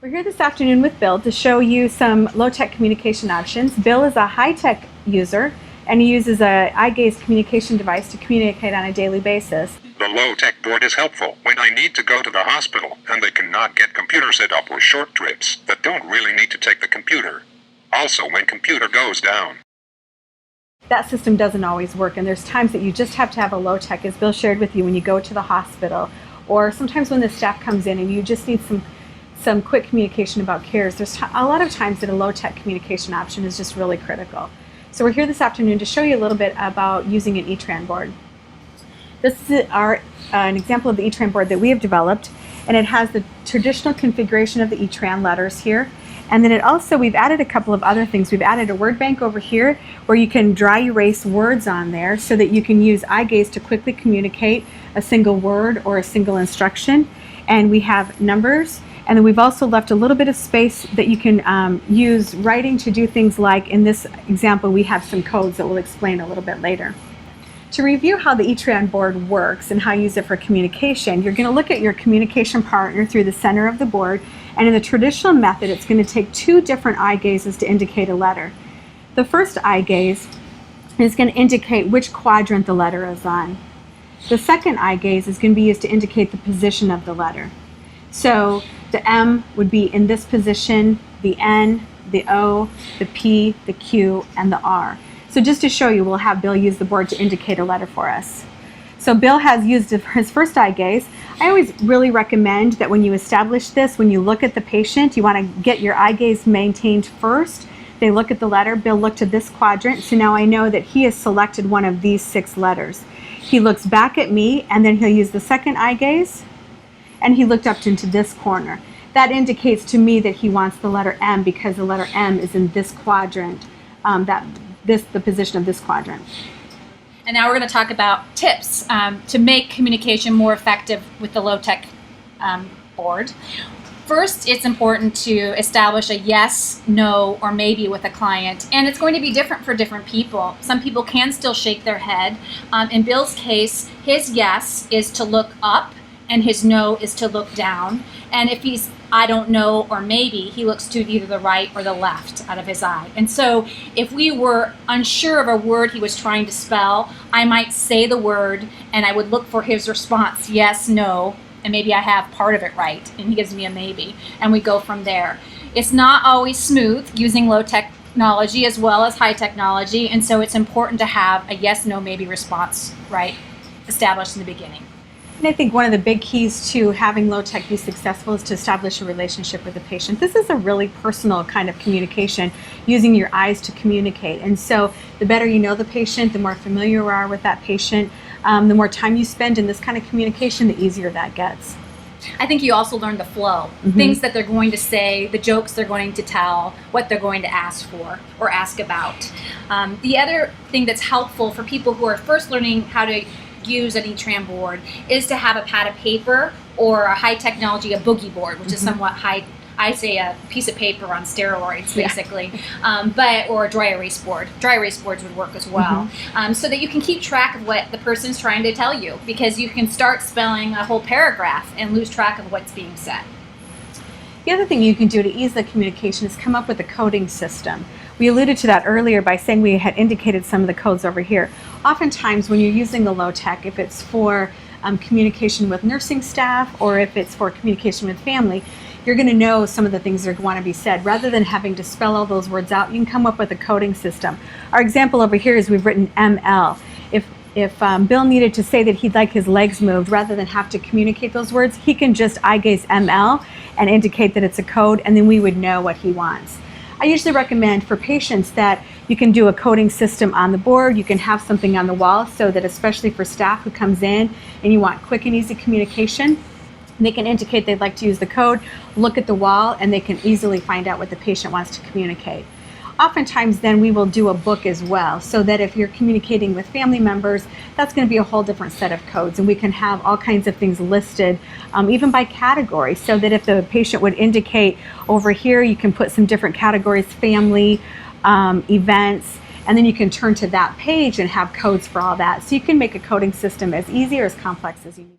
We're here this afternoon with Bill to show you some low-tech communication options. Bill is a high-tech user and he uses a eye gaze communication device to communicate on a daily basis. The low-tech board is helpful when I need to go to the hospital and they cannot get computer set up with short trips that don't really need to take the computer. Also when computer goes down. That system doesn't always work, and there's times that you just have to have a low-tech, as Bill shared with you, when you go to the hospital, or sometimes when the staff comes in and you just need some quick communication about cares. There's a lot of times that a low-tech communication option is just really critical. So we're here this afternoon to show you a little bit about using an tran board. This is an example of the tran board that we have developed, and it has the traditional configuration of the tran letters here. And then we've added a couple of other things. We've added a word bank over here where you can dry erase words on there so that you can use eye gaze to quickly communicate a single word or a single instruction. And we have numbers. And then we've also left a little bit of space that you can use writing to do things like, in this example, we have some codes that we'll explain a little bit later. To review how the tran board works and how you use it for communication, you're going to look at your communication partner through the center of the board, and in the traditional method, it's going to take two different eye gazes to indicate a letter. The first eye gaze is going to indicate which quadrant the letter is on. The second eye gaze is going to be used to indicate the position of the letter. So the M would be in this position, the N, the O, the P, the Q, and the R. So just to show you, we'll have Bill use the board to indicate a letter for us. So Bill has used his first eye gaze. I always really recommend that when you establish this, when you look at the patient, you want to get your eye gaze maintained first. They look at the letter. Bill looked at this quadrant, so now I know that he has selected one of these 6 letters. He looks back at me, and then he'll use the second eye gaze, and he looked up into this corner. That indicates to me that he wants the letter M because the letter M is in this quadrant, the position of this quadrant. And now we're going to talk about tips to make communication more effective with the low-tech board. First, it's important to establish a yes, no, or maybe with a client, and it's going to be different for different people. Some people can still shake their head. In Bill's case, his yes is to look up, and his no is to look down. And if he's I don't know or maybe, he looks to either the right or the left out of his eye. And so if we were unsure of a word he was trying to spell, I might say the word and I would look for his response, yes, no, and maybe I have part of it right, and he gives me a maybe, and we go from there. It's not always smooth using low technology as well as high technology, and so it's important to have a yes, no, maybe response right established in the beginning. And I think one of the big keys to having low-tech be successful is to establish a relationship with the patient. This is a really personal kind of communication, using your eyes to communicate. And so the better you know the patient, the more familiar you are with that patient, the more time you spend in this kind of communication, the easier that gets. I think you also learn the flow, things that they're going to say, the jokes they're going to tell, what they're going to ask for or ask about. The other thing that's helpful for people who are first learning how to use an tran board is to have a pad of paper or a high technology, a boogie board, which is somewhat high, I say a piece of paper on steroids basically, or a dry erase board. Dry erase boards would work as well, so that you can keep track of what the person's trying to tell you, because you can start spelling a whole paragraph and lose track of what's being said. The other thing you can do to ease the communication is come up with a coding system. We alluded to that earlier by saying we had indicated some of the codes over here. Oftentimes when you're using the low tech, if it's for communication with nursing staff or if it's for communication with family, you're going to know some of the things that want to be said. Rather than having to spell all those words out, you can come up with a coding system. Our example over here is we've written ML. If Bill needed to say that he'd like his legs moved, rather than have to communicate those words, he can just eye gaze ML and indicate that it's a code, and then we would know what he wants. I usually recommend for patients that you can do a coding system on the board. You can have something on the wall so that, especially for staff who comes in and you want quick and easy communication, they can indicate they'd like to use the code, look at the wall, and they can easily find out what the patient wants to communicate. Oftentimes then we will do a book as well, so that if you're communicating with family members, that's going to be a whole different set of codes, and we can have all kinds of things listed, even by category, so that if the patient would indicate over here, you can put some different categories, family, events, and then you can turn to that page and have codes for all that. So you can make a coding system as easy or as complex as you need.